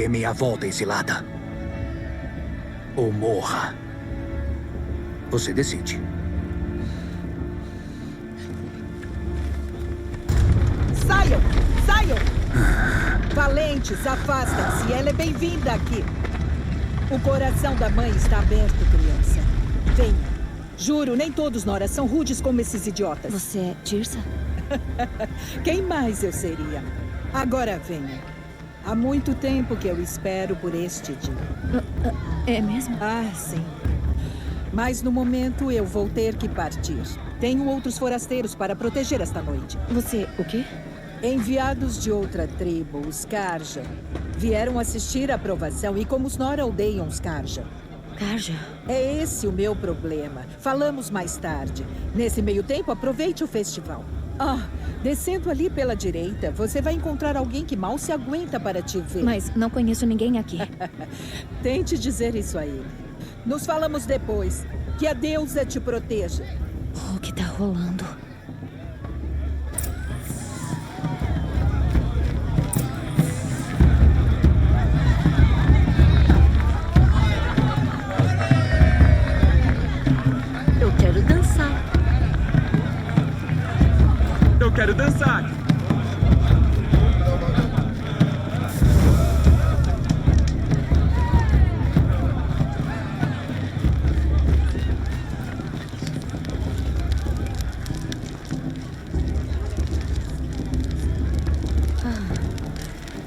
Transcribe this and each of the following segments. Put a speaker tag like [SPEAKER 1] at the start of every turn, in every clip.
[SPEAKER 1] dê meia volta, exilada. Ou morra. Você decide.
[SPEAKER 2] Saiam! Saiam! Valentes, afastem-se. Ela é bem-vinda aqui. O coração da mãe está aberto, criança. Venha. Juro, nem todos Nora são rudes como esses idiotas.
[SPEAKER 3] Você é Tirsa?
[SPEAKER 2] Quem mais eu seria? Agora venha. Há muito tempo que eu espero por este dia.
[SPEAKER 3] É mesmo?
[SPEAKER 2] Ah, sim. Mas no momento eu vou ter que partir. Tenho outros forasteiros para proteger esta noite.
[SPEAKER 3] Você, o quê?
[SPEAKER 2] Enviados de outra tribo, os Karja, vieram assistir à provação e como os Nora odeiam os Karja.
[SPEAKER 3] Karja?
[SPEAKER 2] É esse o meu problema. Falamos mais tarde. Nesse meio tempo, aproveite o festival. Descendo ali pela direita, você vai encontrar alguém que mal se aguenta para te ver.
[SPEAKER 3] Mas não conheço ninguém aqui.
[SPEAKER 2] Tente dizer isso a ele. Nos falamos depois. Que a deusa te proteja.
[SPEAKER 3] O que tá rolando?
[SPEAKER 4] Eu quero dançar.
[SPEAKER 5] Eu quero dançar.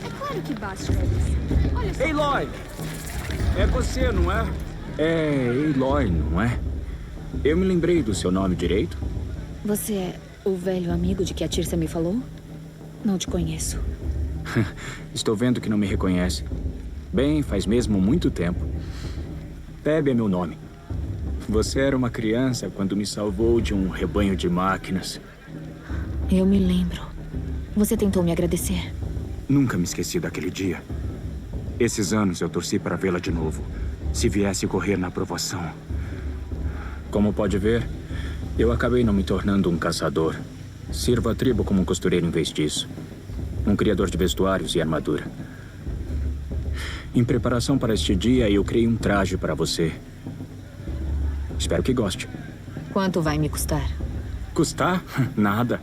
[SPEAKER 4] É claro que basta isso. Olha só.
[SPEAKER 5] Aloy! É você, não é? É Aloy, não é? Eu me lembrei do seu nome direito?
[SPEAKER 3] Você é o velho amigo de que a Tirsa me falou? Não te conheço.
[SPEAKER 5] Estou vendo que não me reconhece. Bem, faz mesmo muito tempo. Teb é meu nome. Você era uma criança quando me salvou de um rebanho de máquinas.
[SPEAKER 3] Eu me lembro. Você tentou me agradecer.
[SPEAKER 5] Nunca me esqueci daquele dia. Esses anos eu torci para vê-la de novo. Se viesse correr na aprovação. Como pode ver, eu acabei não me tornando um caçador. Sirvo a tribo como um costureiro em vez disso. Um criador de vestuários e armadura. Em preparação para este dia, eu criei um traje para você. Espero que goste.
[SPEAKER 3] Quanto vai me custar?
[SPEAKER 5] Custar? Nada.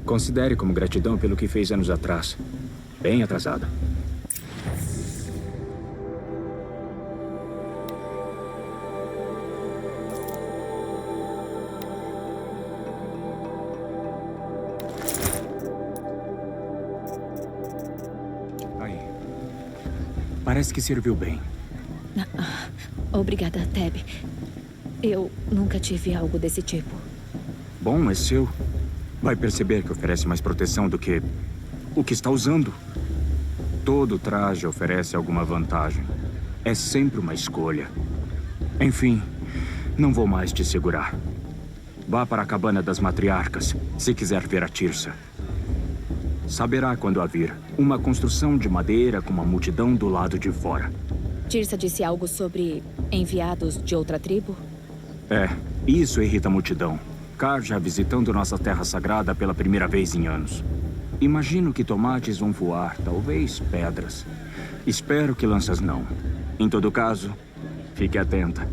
[SPEAKER 5] Considere como gratidão pelo que fez anos atrás. Bem atrasada. Aí. Parece que serviu bem.
[SPEAKER 3] Obrigada, Teb. Eu nunca tive algo desse tipo.
[SPEAKER 5] Bom, é seu. Vai perceber que oferece mais proteção do que o que está usando. Todo traje oferece alguma vantagem. É sempre uma escolha. Enfim, não vou mais te segurar. Vá para a cabana das matriarcas, se quiser ver a Tirsa. Saberá quando a vir. Uma construção de madeira com uma multidão do lado de fora.
[SPEAKER 3] Tirsa disse algo sobre enviados de outra tribo?
[SPEAKER 5] É, isso irrita a multidão. Karja visitando nossa terra sagrada pela primeira vez em anos. Imagino que tomates vão voar, talvez pedras. Espero que lanças não. Em todo caso, fique atenta.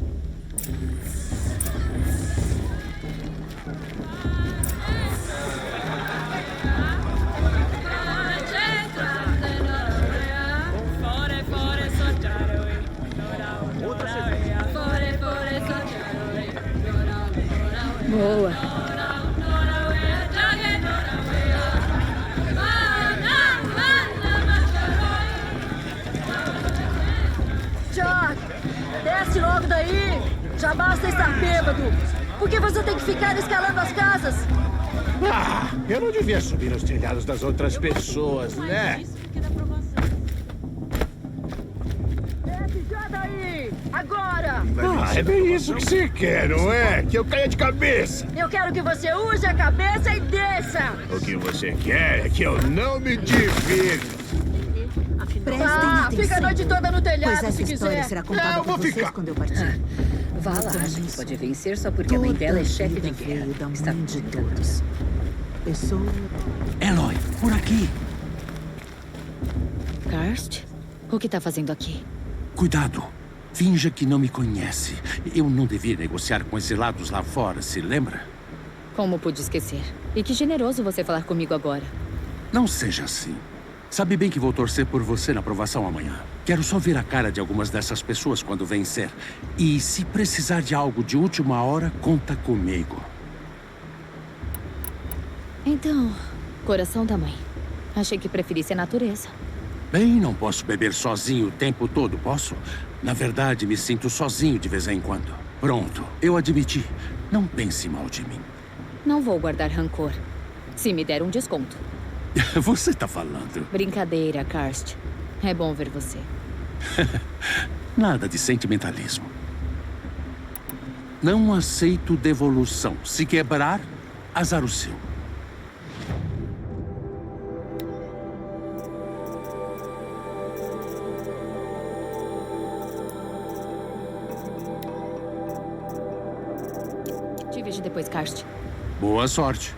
[SPEAKER 3] Boa.
[SPEAKER 4] Jack, desce logo daí. Já basta estar bêbado. Por que você tem que ficar escalando as casas?
[SPEAKER 6] Eu não devia subir nos telhados das outras pessoas, né?
[SPEAKER 4] Desce já daí. Agora.
[SPEAKER 6] É bem isso que você quer, não é? Que eu caia de cabeça.
[SPEAKER 4] Eu quero que você use a cabeça e desça.
[SPEAKER 6] O que você quer é que eu não me divirta.
[SPEAKER 4] Fica a noite toda no telhado,
[SPEAKER 2] Pois essa
[SPEAKER 4] se
[SPEAKER 2] história
[SPEAKER 4] quiser.
[SPEAKER 2] será contada
[SPEAKER 6] Não,
[SPEAKER 2] por
[SPEAKER 6] vou
[SPEAKER 2] vocês
[SPEAKER 6] ficar.
[SPEAKER 2] quando eu partir.
[SPEAKER 7] Vá lá, acha que pode vencer só porque a mãe dela é chefe de guerra.
[SPEAKER 2] Veio da
[SPEAKER 7] Está
[SPEAKER 2] mãe de
[SPEAKER 7] complicado.
[SPEAKER 2] todos. Pessoa...
[SPEAKER 1] Aloy, por aqui.
[SPEAKER 3] Karst? O que tá fazendo aqui?
[SPEAKER 6] Cuidado. Finja que não me conhece. Eu não devia negociar com exilados lá fora, se lembra?
[SPEAKER 3] Como pude esquecer? E que generoso você falar comigo agora.
[SPEAKER 6] Não seja assim. Sabe bem que vou torcer por você na aprovação amanhã. Quero só ver a cara de algumas dessas pessoas quando vencer. E se precisar de algo de última hora, conta comigo.
[SPEAKER 3] Então, coração da mãe. Achei que preferisse a natureza.
[SPEAKER 6] Bem, não posso beber sozinho o tempo todo, posso? Na verdade, me sinto sozinho de vez em quando. Pronto, eu admiti. Não pense mal de mim.
[SPEAKER 3] Não vou guardar rancor. Se me der um desconto.
[SPEAKER 6] Você tá falando.
[SPEAKER 3] Brincadeira, Karst. É bom ver você.
[SPEAKER 6] Nada de sentimentalismo. Não aceito devolução. Se quebrar, azar o seu.
[SPEAKER 3] Te vejo depois, Karst.
[SPEAKER 6] Boa sorte.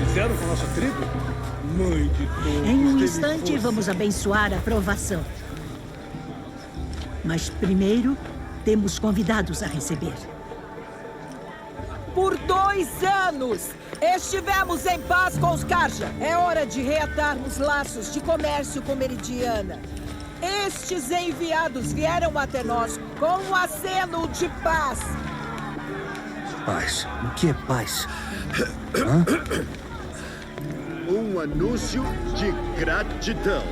[SPEAKER 8] Fizeram com a nossa tribo? Mãe de todos.
[SPEAKER 2] Em um instante, vamos abençoar a aprovação. Mas primeiro, temos convidados a receber. Por 2 anos, estivemos em paz com os Karja. É hora de reatarmos laços de comércio com Meridiana. Estes enviados vieram até nós com um aceno de paz.
[SPEAKER 1] Paz? O que é paz?
[SPEAKER 9] Um anúncio de gratidão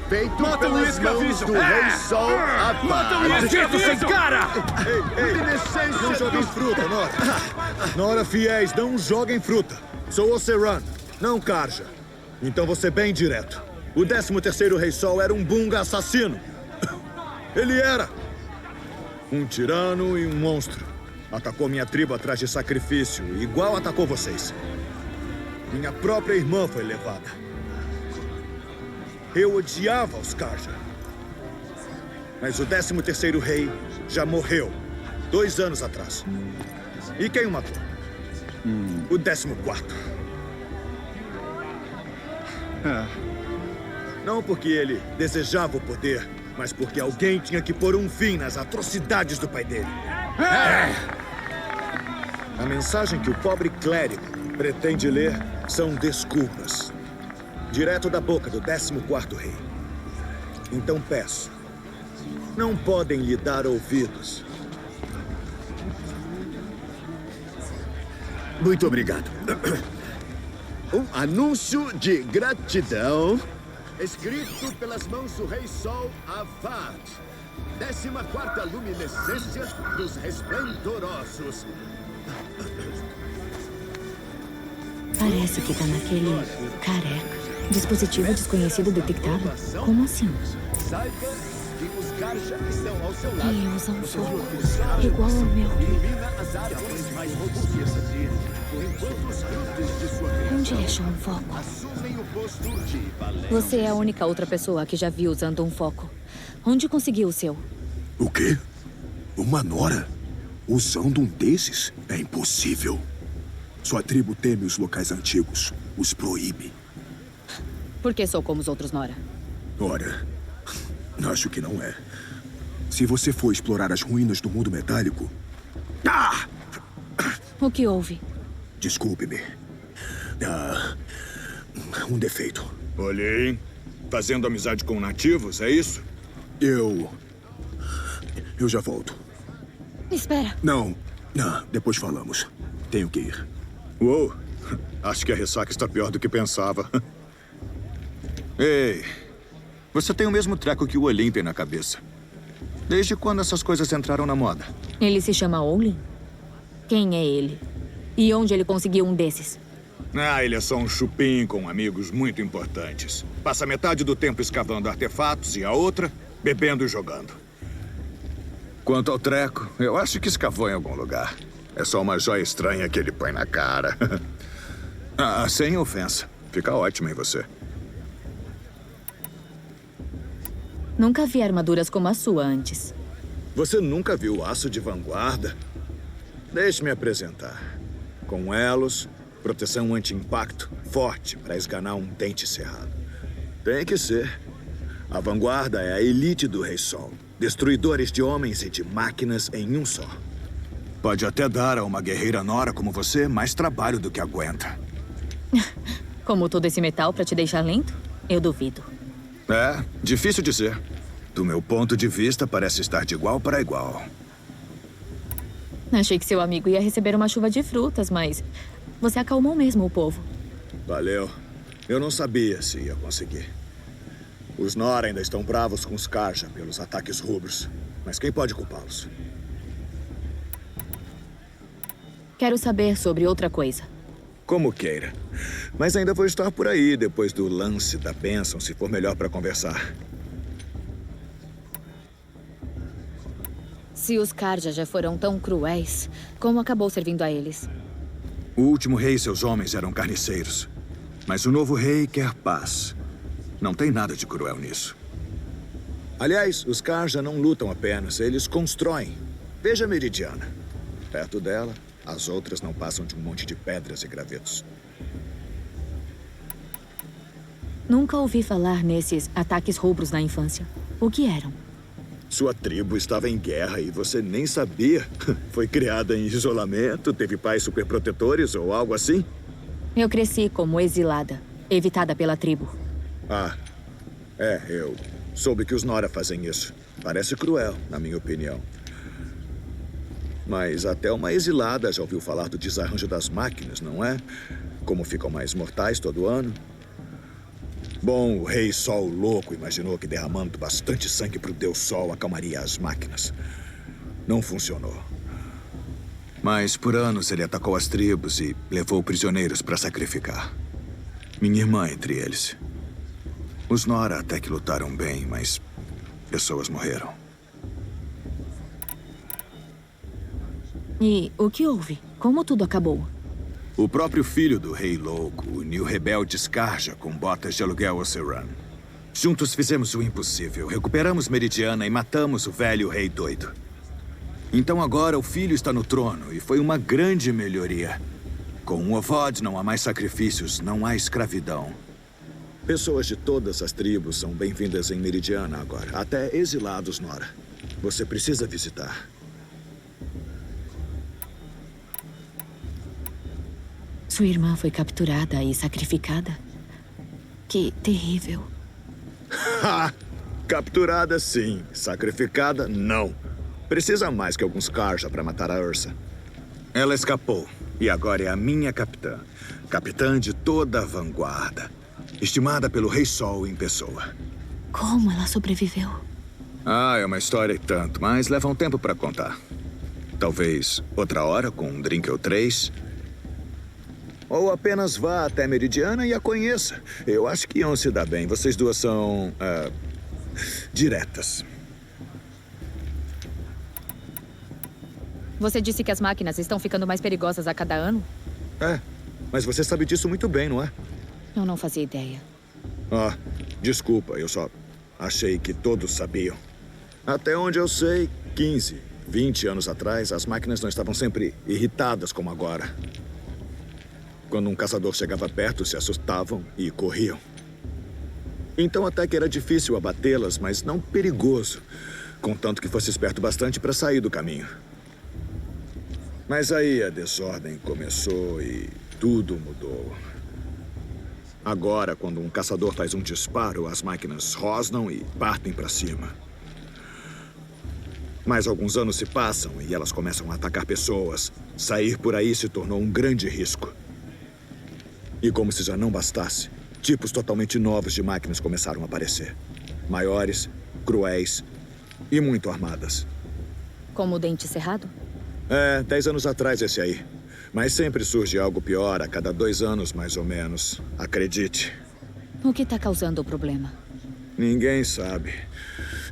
[SPEAKER 9] feito pelas mãos do Rei Sol Avad.
[SPEAKER 8] Sem cara!
[SPEAKER 9] Ei,
[SPEAKER 10] não joguem fruta, Nora. Nora, fiéis, não joguem fruta. Sou Oseran, não Karja. Então vou ser bem direto. O 13º Rei Sol era um bunga assassino. Ele era um tirano e um monstro. Atacou minha tribo atrás de sacrifício, igual atacou vocês. Minha própria irmã foi levada. Eu odiava os Karja. Mas o 13º rei já morreu 2 anos atrás. E quem o matou? O 14º. Não porque ele desejava o poder, mas porque alguém tinha que pôr um fim nas atrocidades do pai dele. A mensagem que o pobre clérigo pretende ler são desculpas. Direto da boca do 14º rei. Então peço, não podem lhe dar ouvidos.
[SPEAKER 9] Muito obrigado. Um anúncio de gratidão escrito pelas mãos do Rei Sol Avad. 14ª luminescência dos resplendorosos.
[SPEAKER 3] Parece que tá naquele careca. Dispositivo desconhecido detectado? Como assim?
[SPEAKER 9] Saiba que os Karja estão ao seu lado.
[SPEAKER 3] E usa um fogo igual ao meu.
[SPEAKER 9] Ilumina as árvores mais robustas. Enquanto os frutos de sua criação
[SPEAKER 3] Onde ele achou um foco?
[SPEAKER 9] assumem o posto de valente.
[SPEAKER 3] Você é a única outra pessoa que já vi usando um foco. Onde conseguiu o seu?
[SPEAKER 10] O quê? Uma Nora? Usando um desses? É impossível. Sua tribo teme os locais antigos. Os proíbe.
[SPEAKER 3] Por que sou como os outros, Nora?
[SPEAKER 10] Ora, acho que não é. Se você for explorar as ruínas do mundo metálico... Ah!
[SPEAKER 3] O que houve?
[SPEAKER 10] Desculpe-me. Um defeito.
[SPEAKER 8] Olha, hein? Fazendo amizade com nativos, é isso?
[SPEAKER 10] Eu já volto.
[SPEAKER 3] Espera.
[SPEAKER 10] Não, depois falamos. Tenho que ir.
[SPEAKER 8] Uou, acho que a ressaca está pior do que pensava. Ei, você tem o mesmo treco que o Olin tem na cabeça. Desde quando essas coisas entraram na moda?
[SPEAKER 3] Ele se chama Olin? Quem é ele? E onde ele conseguiu um desses?
[SPEAKER 8] Ele é só um chupim com amigos muito importantes. Passa metade do tempo escavando artefatos e a outra bebendo e jogando. Quanto ao treco, eu acho que escavou em algum lugar. É só uma joia estranha que ele põe na cara. Sem ofensa. Fica ótimo em você.
[SPEAKER 3] Nunca vi armaduras como a sua antes.
[SPEAKER 10] Você nunca viu aço de vanguarda? Deixe-me apresentar. Com elos, Proteção anti-impacto forte para esganar um dente cerrado. Tem que ser. A vanguarda é a elite do Rei Sol. Destruidores de homens e de máquinas em um só.
[SPEAKER 8] Pode até dar a uma guerreira nora como você mais trabalho do que aguenta.
[SPEAKER 3] Como todo esse metal pra te deixar lento? Eu duvido.
[SPEAKER 8] É, difícil dizer. Do meu ponto de vista, parece estar de igual para igual.
[SPEAKER 3] Achei que seu amigo ia receber uma chuva de frutas, mas você acalmou mesmo o povo.
[SPEAKER 10] Valeu. Eu não sabia se ia conseguir. Os Nora ainda estão bravos com os Karja pelos ataques rubros. Mas quem pode culpá-los?
[SPEAKER 3] Quero saber sobre outra coisa.
[SPEAKER 10] Como queira. Mas ainda vou estar por aí depois do lance da bênção, se for melhor para conversar.
[SPEAKER 3] Se os Karja já foram tão cruéis, como acabou servindo a eles?
[SPEAKER 8] O último rei e seus homens eram carniceiros. Mas o novo rei quer paz. Não tem nada de cruel nisso.
[SPEAKER 10] Aliás, os Karja não lutam apenas, eles constroem. Veja a Meridiana. Perto dela, as outras não passam de um monte de pedras e gravetos.
[SPEAKER 3] Nunca ouvi falar nesses ataques rubros na infância. O que eram?
[SPEAKER 10] Sua tribo estava em guerra e você nem sabia. Foi criada em isolamento, teve pais superprotetores ou algo assim?
[SPEAKER 3] Eu cresci como exilada, evitada pela tribo.
[SPEAKER 10] Ah, eu soube que os Nora fazem isso. Parece cruel, na minha opinião. Mas até uma exilada já ouviu falar do desarranjo das máquinas, não é? Como ficam mais mortais todo ano. Bom, o Rei Sol louco imaginou que derramando bastante sangue pro Deus Sol acalmaria as máquinas. Não funcionou.
[SPEAKER 8] Mas por anos ele atacou as tribos e levou prisioneiros para sacrificar. Minha irmã entre eles. Os Nora até que lutaram bem, mas pessoas morreram.
[SPEAKER 3] E o que houve? Como tudo acabou?
[SPEAKER 8] O próprio filho do Rei Louco uniu rebeldes Karja com botas de aluguel Oseram. Juntos fizemos o impossível. Recuperamos Meridiana e matamos o velho Rei Doido. Então agora o filho está no trono e foi uma grande melhoria. Com o Ovod não há mais sacrifícios, não há escravidão.
[SPEAKER 10] Pessoas de todas as tribos são bem-vindas em Meridiana agora. Até exilados, Nora. Você precisa visitar.
[SPEAKER 3] Sua irmã foi capturada e sacrificada? Que terrível.
[SPEAKER 10] Capturada, sim. Sacrificada, não. Precisa mais que alguns Karja para matar a Ursa.
[SPEAKER 8] Ela escapou e agora é a minha capitã. Capitã de toda a vanguarda. Estimada pelo Rei Sol em pessoa.
[SPEAKER 3] Como ela sobreviveu?
[SPEAKER 8] Ah, é uma história e tanto, mas leva um tempo para contar. Talvez outra hora, com um drink ou 3.
[SPEAKER 10] Ou apenas vá até Meridiana e a conheça. Eu acho que iam se dar bem. Vocês duas são... diretas.
[SPEAKER 3] Você disse que as máquinas estão ficando mais perigosas a cada ano?
[SPEAKER 10] É, mas você sabe disso muito bem, não é?
[SPEAKER 3] Eu não fazia ideia.
[SPEAKER 10] Ah, desculpa, eu só achei que todos sabiam. Até onde eu sei, 15, 20 anos atrás, as máquinas não estavam sempre irritadas como agora. Quando um caçador chegava perto, se assustavam e corriam. Então até que era difícil abatê-las, mas não perigoso. Contanto que fosse esperto bastante para sair do caminho. Mas aí a desordem começou e tudo mudou. Agora, quando um caçador faz um disparo, as máquinas rosnam e partem para cima. Mas alguns anos se passam e elas começam a atacar pessoas. Sair por aí se tornou um grande risco. E como se já não bastasse, tipos totalmente novos de máquinas começaram a aparecer. Maiores, cruéis e muito armadas.
[SPEAKER 3] Como o Dente Cerrado?
[SPEAKER 10] 10 anos atrás esse aí. Mas sempre surge algo pior a cada 2 anos, mais ou menos. Acredite.
[SPEAKER 3] O que está causando o problema?
[SPEAKER 10] Ninguém sabe.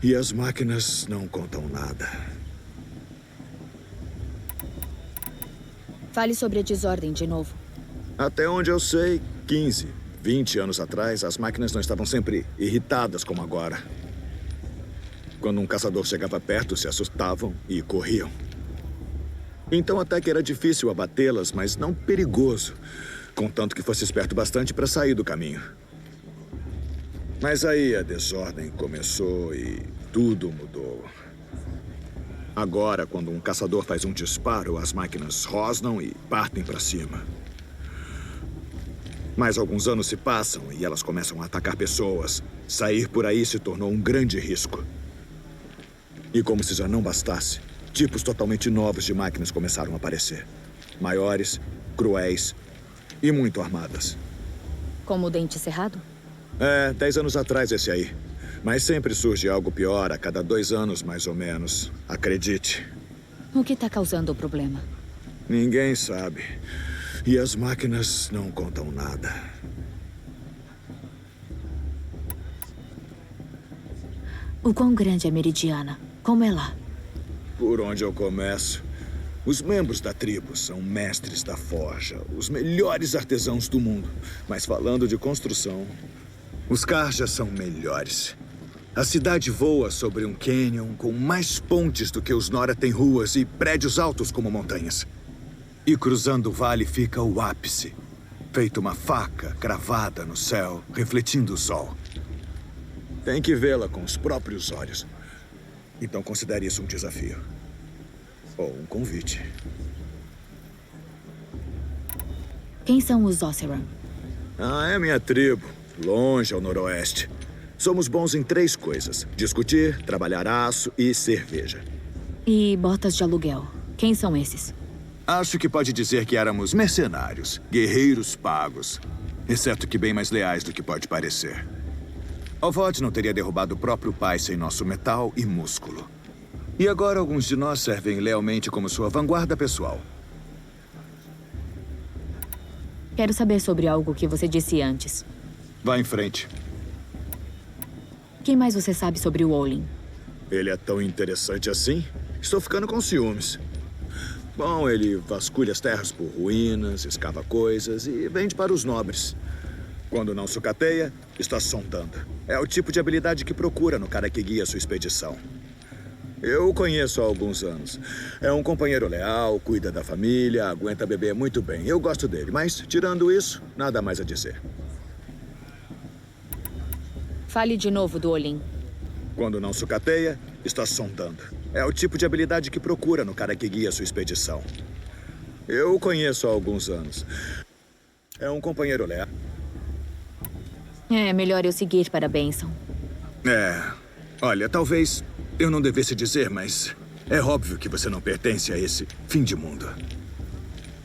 [SPEAKER 10] E as máquinas não contam nada.
[SPEAKER 3] Fale sobre a desordem de novo.
[SPEAKER 10] Até onde eu sei, 15, 20 anos atrás, as máquinas não estavam sempre irritadas como agora. Quando um caçador chegava perto, se assustavam e corriam. Então até que era difícil abatê-las, mas não perigoso. Contanto que fosse esperto bastante para sair do caminho. Mas aí a desordem começou e tudo mudou. Agora, quando um caçador faz um disparo, as máquinas rosnam e partem para cima. Mas alguns anos se passam e elas começam a atacar pessoas. Sair por aí se tornou um grande risco. E como se já não bastasse, tipos totalmente novos de máquinas começaram a aparecer. Maiores, cruéis e muito armadas.
[SPEAKER 3] Como o Dente Cerrado?
[SPEAKER 10] 10 anos atrás esse aí. Mas sempre surge algo pior a cada 2 anos, mais ou menos. Acredite.
[SPEAKER 3] O que está causando o problema?
[SPEAKER 10] Ninguém sabe. E as máquinas não contam nada.
[SPEAKER 3] O quão grande é Meridiana? Como é lá?
[SPEAKER 10] Por onde eu começo? Os membros da tribo são mestres da forja, os melhores artesãos do mundo. Mas falando de construção, os Karja são melhores. A cidade voa sobre um cânion com mais pontes do que os Nora têm ruas e prédios altos como montanhas. E cruzando o vale fica o ápice, feito uma faca cravada no céu, refletindo o sol. Tem que vê-la com os próprios olhos. Então considere isso um desafio. Ou um convite.
[SPEAKER 3] Quem são os Oseram?
[SPEAKER 10] É minha tribo, longe ao noroeste. Somos bons em 3 coisas: discutir, trabalhar aço e cerveja.
[SPEAKER 3] E botas de aluguel. Quem são esses?
[SPEAKER 10] Acho que pode dizer que éramos mercenários, guerreiros pagos. Exceto que bem mais leais do que pode parecer. Ovod não teria derrubado o próprio pai sem nosso metal e músculo. E agora alguns de nós servem lealmente como sua vanguarda pessoal.
[SPEAKER 3] Quero saber sobre algo que você disse antes.
[SPEAKER 10] Vá em frente.
[SPEAKER 3] O que mais você sabe sobre o Olin?
[SPEAKER 10] Ele é tão interessante assim? Estou ficando com ciúmes. Bom, ele vasculha as terras por ruínas, escava coisas e vende para os nobres. Quando não sucateia, está sondando. É o tipo de habilidade que procura no cara que guia sua expedição. Eu o conheço há alguns anos. É um companheiro leal, cuida da família, aguenta beber muito bem. Eu gosto dele, mas, tirando isso, nada mais a dizer.
[SPEAKER 3] Fale de novo do Olin.
[SPEAKER 10] Quando não sucateia, está sondando. É o tipo de habilidade que procura no cara que guia sua expedição. Eu o conheço há alguns anos. É um companheiro leal.
[SPEAKER 3] É melhor eu seguir para a bênção.
[SPEAKER 10] Olha, talvez eu não devesse dizer, mas é óbvio que você não pertence a esse fim de mundo.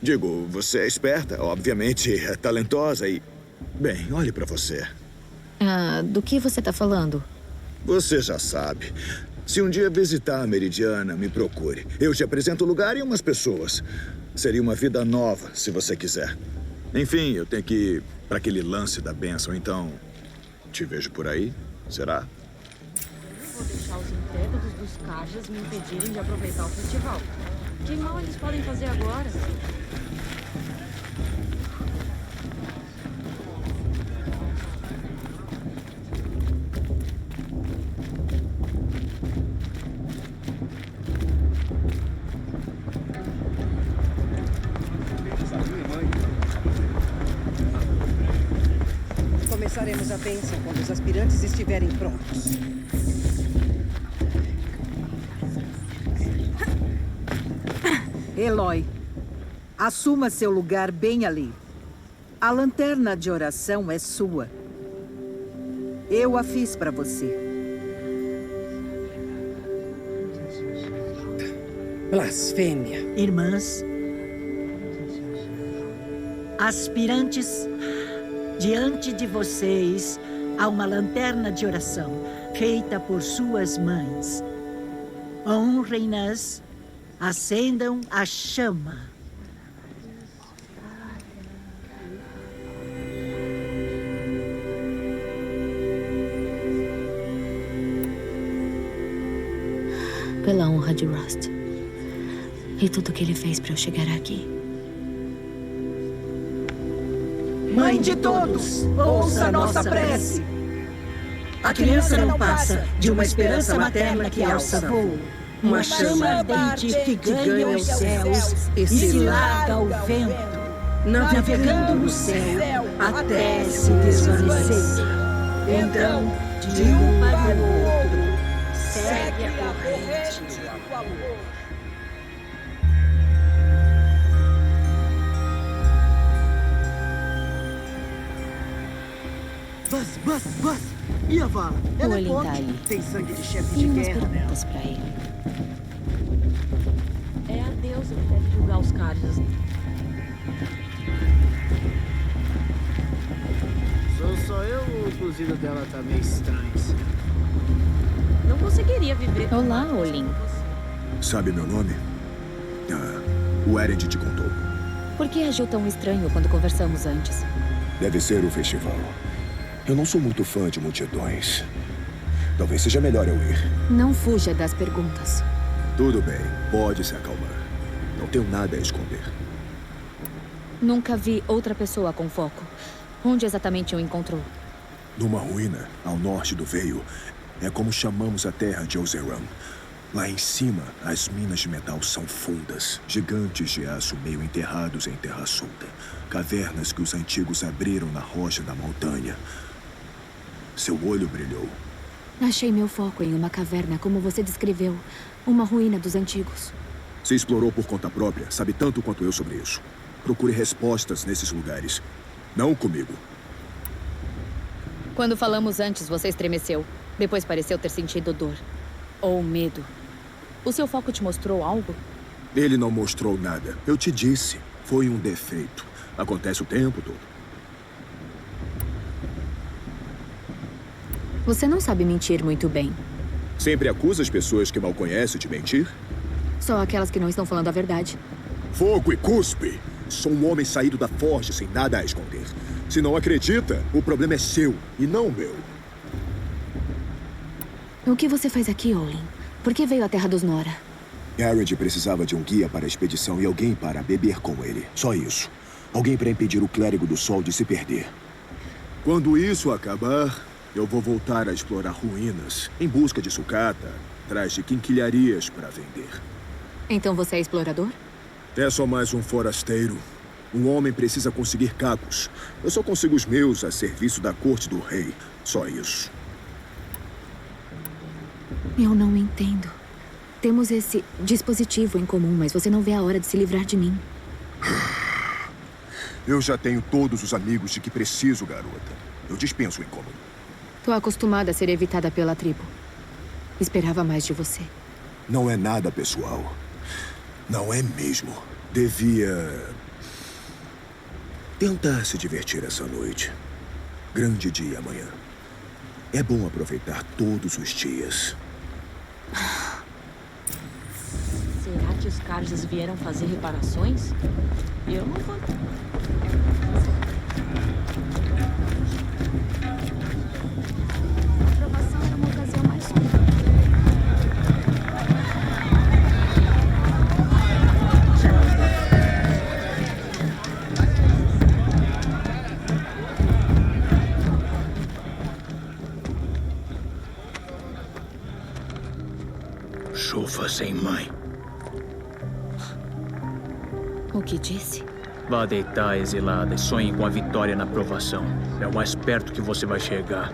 [SPEAKER 10] Digo, você é esperta, obviamente, é talentosa e... Bem, olhe para você.
[SPEAKER 3] Do que você está falando?
[SPEAKER 10] Você já sabe. Se um dia visitar a Meridiana, me procure. Eu te apresento o lugar e umas pessoas. Seria uma vida nova, se você quiser. Enfim, eu tenho que ir para aquele lance da bênção, então... Te vejo por aí, será?
[SPEAKER 4] Vou deixar os intrépidos dos Karjas me impedirem de aproveitar o festival. Que mal eles podem fazer agora?
[SPEAKER 2] Começaremos a bênção quando os aspirantes estiverem prontos. Eloy, assuma seu lugar bem ali. A lanterna de oração é sua. Eu a fiz para você.
[SPEAKER 11] Blasfêmia.
[SPEAKER 12] Irmãs, aspirantes, diante de vocês há uma lanterna de oração feita por suas mães. Honrem-nas, acendam a chama.
[SPEAKER 3] Pela honra de Rust. E tudo que ele fez para eu chegar aqui.
[SPEAKER 2] Mãe de todos, ouça nossa prece. A criança não passa de uma esperança materna que alça voo.
[SPEAKER 12] Uma chama ardente que ganha os céus e se larga ao vento. navegando no céu até se desvanecer. Então, de um para o outro, segue a corrente do amor.
[SPEAKER 11] Buzz! E a vala? Ela é
[SPEAKER 3] Olin tá
[SPEAKER 11] forte.
[SPEAKER 3] ali.
[SPEAKER 11] Tem sangue de chefe
[SPEAKER 3] Tem
[SPEAKER 11] de
[SPEAKER 3] umas
[SPEAKER 11] guerra nela.
[SPEAKER 3] perguntas pra ele.
[SPEAKER 4] É a deusa que deve julgar os caras.
[SPEAKER 9] Sou só eu ou o cozido dela tá meio estranho?
[SPEAKER 4] Não conseguiria viver.
[SPEAKER 3] Olá, Olin.
[SPEAKER 10] Sabe meu nome? O Ered te contou.
[SPEAKER 3] Por que agiu tão estranho quando conversamos antes?
[SPEAKER 10] Deve ser o festival. Eu não sou muito fã de multidões. Talvez seja melhor eu ir.
[SPEAKER 3] Não fuja das perguntas.
[SPEAKER 10] Tudo bem, pode se acalmar. Não tenho nada a esconder.
[SPEAKER 3] Nunca vi outra pessoa com foco. Onde exatamente o encontrou?
[SPEAKER 10] Numa ruína, ao norte do Veio, é como chamamos a terra de Oseram. Lá em cima, as minas de metal são fundas, gigantes de aço meio enterrados em terra solta. Cavernas que os antigos abriram na rocha da montanha. Seu olho brilhou.
[SPEAKER 3] Achei meu foco em uma caverna, como você descreveu. Uma ruína dos antigos.
[SPEAKER 10] Se explorou por conta própria, sabe tanto quanto eu sobre isso. Procure respostas nesses lugares. Não comigo.
[SPEAKER 3] Quando falamos antes, você estremeceu. Depois pareceu ter sentido dor. Ou medo. O seu foco te mostrou algo?
[SPEAKER 10] Ele não mostrou nada. Eu te disse. Foi um defeito. Acontece o tempo todo.
[SPEAKER 3] Você não sabe mentir muito bem.
[SPEAKER 10] Sempre acusa as pessoas que mal conhece de mentir?
[SPEAKER 3] Só aquelas que não estão falando a verdade.
[SPEAKER 10] Fogo e cuspe! Sou um homem saído da forja sem nada a esconder. Se não acredita, o problema é seu e não meu.
[SPEAKER 3] O que você faz aqui, Olin? Por que veio à Terra dos Nora?
[SPEAKER 10] Ered precisava de um guia para a expedição e alguém para beber com ele. Só isso. Alguém para impedir o Clérigo do Sol de se perder. Quando isso acabar, eu vou voltar a explorar ruínas, em busca de sucata, atrás de quinquilharias para vender.
[SPEAKER 3] Então você é explorador?
[SPEAKER 10] É só mais um forasteiro. Um homem precisa conseguir cacos. Eu só consigo os meus a serviço da corte do rei. Só isso.
[SPEAKER 3] Eu não entendo. Temos esse dispositivo em comum, mas você não vê a hora de se livrar de mim.
[SPEAKER 10] Eu já tenho todos os amigos de que preciso, garota. Eu dispenso o incômodo.
[SPEAKER 3] Tô acostumada a ser evitada pela tribo. Esperava mais de você.
[SPEAKER 10] Não é nada pessoal. Não é mesmo. Devia tentar se divertir essa noite. Grande dia amanhã. É bom aproveitar todos os dias.
[SPEAKER 4] Será que os Karjas vieram fazer reparações? Eu não vou.
[SPEAKER 3] A aprovação era uma ocasião mais sombria.
[SPEAKER 1] Chuva sem mãe.
[SPEAKER 3] O que disse?
[SPEAKER 1] Vá deitar, exilada, e sonhe com a vitória na provação. É o mais perto que você vai chegar.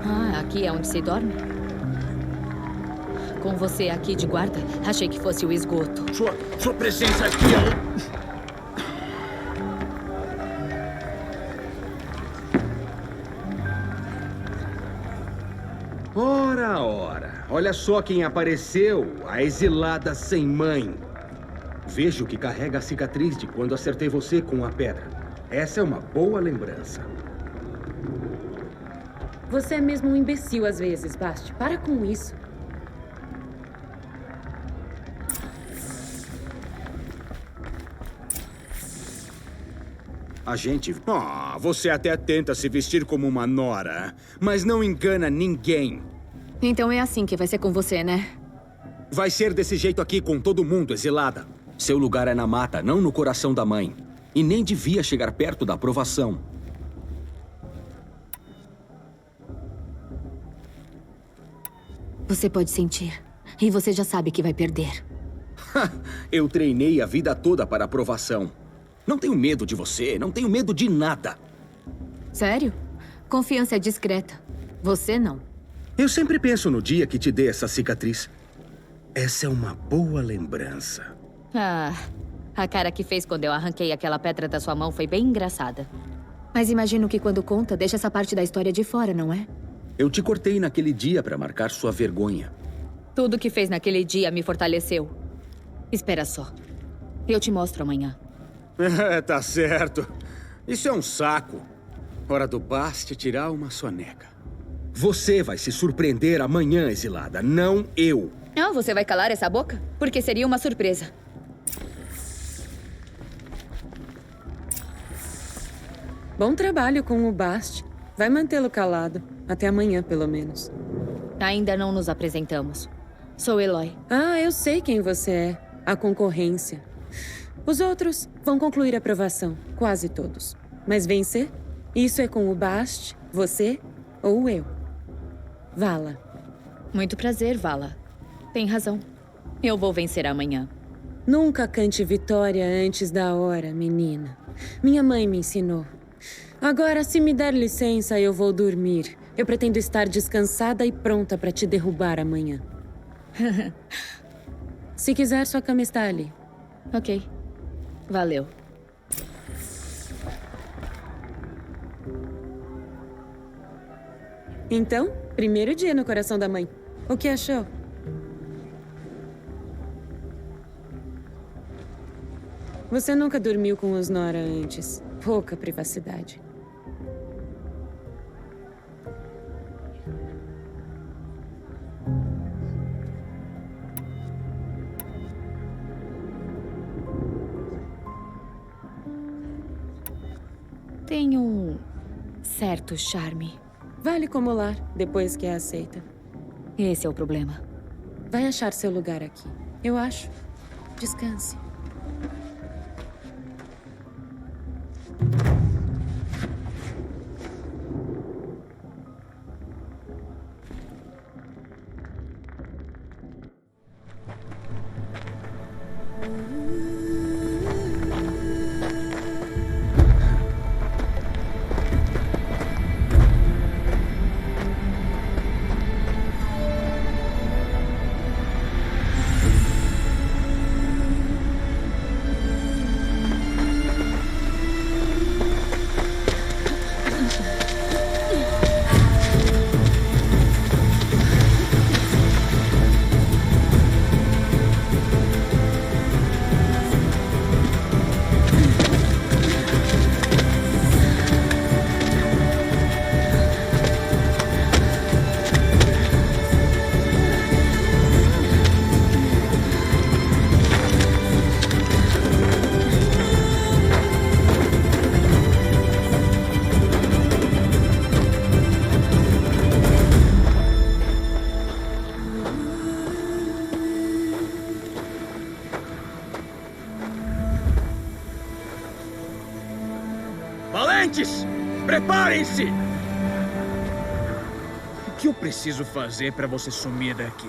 [SPEAKER 3] Ah, aqui é onde se dorme? Com você aqui de guarda, achei que fosse o esgoto.
[SPEAKER 1] Sua presença aqui é...
[SPEAKER 13] Ora, olha só quem apareceu, a exilada sem mãe. Vejo que carrega a cicatriz de quando acertei você com a pedra. Essa é uma boa lembrança.
[SPEAKER 4] Você é mesmo um imbecil às vezes, Bast. Para com isso.
[SPEAKER 5] A gente... você até tenta se vestir como uma nora, mas não engana ninguém.
[SPEAKER 3] Então é assim que vai ser com você, né?
[SPEAKER 5] Vai ser desse jeito aqui com todo mundo, exilada. Seu lugar é na mata, não no coração da mãe. E nem devia chegar perto da aprovação.
[SPEAKER 3] Você pode sentir. E você já sabe que vai perder.
[SPEAKER 13] Eu treinei a vida toda para a aprovação. Não tenho medo de você, não tenho medo de nada.
[SPEAKER 3] Sério? Confiança é discreta. Você não.
[SPEAKER 13] Eu sempre penso no dia que te dei essa cicatriz. Essa é uma boa lembrança.
[SPEAKER 3] Ah, a cara que fez quando eu arranquei aquela pedra da sua mão foi bem engraçada. Mas imagino que quando conta, deixa essa parte da história de fora, não é?
[SPEAKER 13] Eu te cortei naquele dia para marcar sua vergonha.
[SPEAKER 3] Tudo que fez naquele dia me fortaleceu. Espera só. Eu te mostro amanhã.
[SPEAKER 13] Tá certo. Isso é um saco. Hora do Bast tirar uma soneca. Você vai se surpreender amanhã, exilada, não eu.
[SPEAKER 3] Não, você vai calar essa boca? Porque seria uma surpresa.
[SPEAKER 14] Bom trabalho com o Bast. Vai mantê-lo calado. Até amanhã, pelo menos.
[SPEAKER 3] Ainda não nos apresentamos. Sou Eloy.
[SPEAKER 14] Ah, eu sei quem você é. A concorrência. Os outros vão concluir a aprovação. Quase todos. Mas vencer? Isso é com o Bast, você ou eu. Vala.
[SPEAKER 3] Muito prazer, Vala. Tem razão. Eu vou vencer amanhã.
[SPEAKER 14] Nunca cante vitória antes da hora, menina. Minha mãe me ensinou. Agora, se me der licença, eu vou dormir. Eu pretendo estar descansada e pronta para te derrubar amanhã. Se quiser, sua cama está ali.
[SPEAKER 3] Ok. Valeu.
[SPEAKER 14] Então, primeiro dia no coração da mãe. O que achou? Você nunca dormiu com os Nora antes. Pouca privacidade.
[SPEAKER 3] Tem um certo charme.
[SPEAKER 14] Vale como lar, depois que é aceita.
[SPEAKER 3] Esse é o problema.
[SPEAKER 14] Vai achar seu lugar aqui. Eu acho. Descanse.
[SPEAKER 1] Valentes! Preparem-se! O que eu preciso fazer para você sumir daqui?